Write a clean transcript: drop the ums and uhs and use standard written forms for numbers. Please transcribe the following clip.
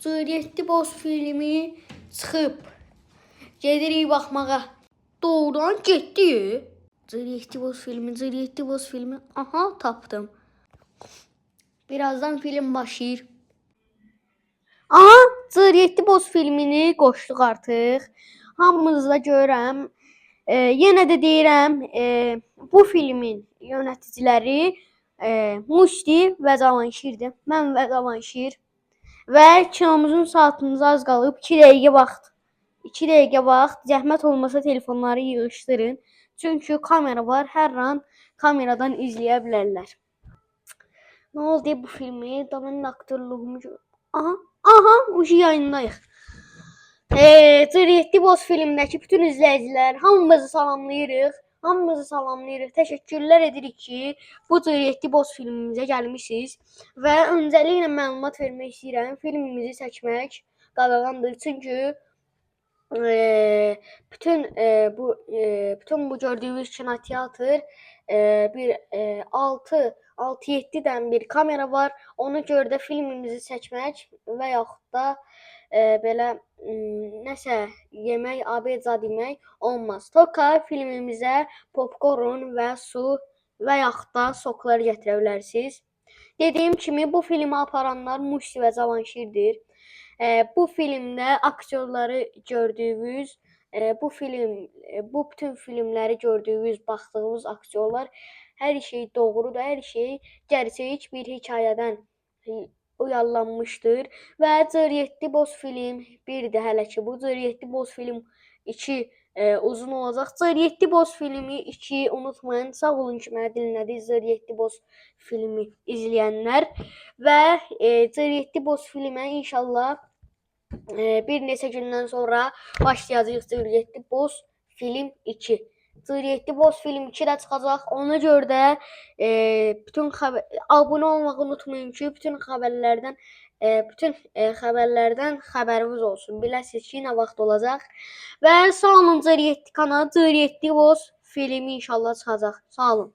Cığriyyətli Boz filmi çıxıb. Gedirik baxmağa. Doğrudan getdi. Cığriyyətli Boz filmi. Aha, tapdım. Birazdan film başlayır. Aha, Cığriyyətli Boz filmini qoşduq artıq. Hamınızı da görürəm. Yenə də deyirəm, bu filmin yöneticiləri Muşti və Cavanşirdir. Mən və Cavanşir. Və kinomuzun saatımıza az qalıb. 2 dəqiqə vaxt. 2 dəqiqə vaxt. Zəhmət olmasa telefonları yığışdırın. Çünki kamera var. Hər an kameradan izləyə bilərlər. Nə oldu bu filmi? Da mənim aktyorluğumu gör. Aha, ucu yayındayıq. Cığriyyətli Boz filmdəki bütün izləyicilər hamımızı salamlayırıq. Təşəkkürlər edirik ki, bu Cığriyyətli Boz filmimizə gəlmisiniz və öncəliklə məlumat vermək istəyirəm. Filmimizi çəkmək qadağandır. Çünki bütün bu gördüyünüz kinoteatr bir 6-7 dən bir kamera var. Ona görə də filmimizi çəkmək və yaxud da belə nəsə yemək, abed zad yemək olmaz. Toka filmimizə popkorn və su və yaxud da soklar gətirə bilərsiniz. Dediyim kimi bu filmi aparanlar Muşti və Cavanşirdir. Bu filmdə aktyorları gördüyünüz, bu bütün filmləri gördüyünüz, baxdığınız aktyorlar hər şey doğrudur, hər şey gerçək bir hekayədən uyarlanmışdır və Cığriyyətli Boz film 1-dir hələ ki. Bu Cığriyyətli Boz film 2 uzun olacaq. Cığriyyətli Boz filmi 2 unutmayın. Sağ olun ki, mənə dinlədiniz Cığriyyətli Boz filmi izləyənlər və Cığriyyətli Boz filmə inşallah bir neçə gündən sonra başlayacağıq. Cığriyyətli Boz film 2. Cığriyyətli Boz film 2 də çıxacaq. Ona görə də abunə olmağı unutmayın ki, bütün xəbərlərdən xəbəriniz olsun. Biləsiniz ki, nə vaxt olacaq. Və sağ olun Cığriyyətli kanalı, Cığriyyətli Boz filmi inşallah çıxacaq. Sağ olun.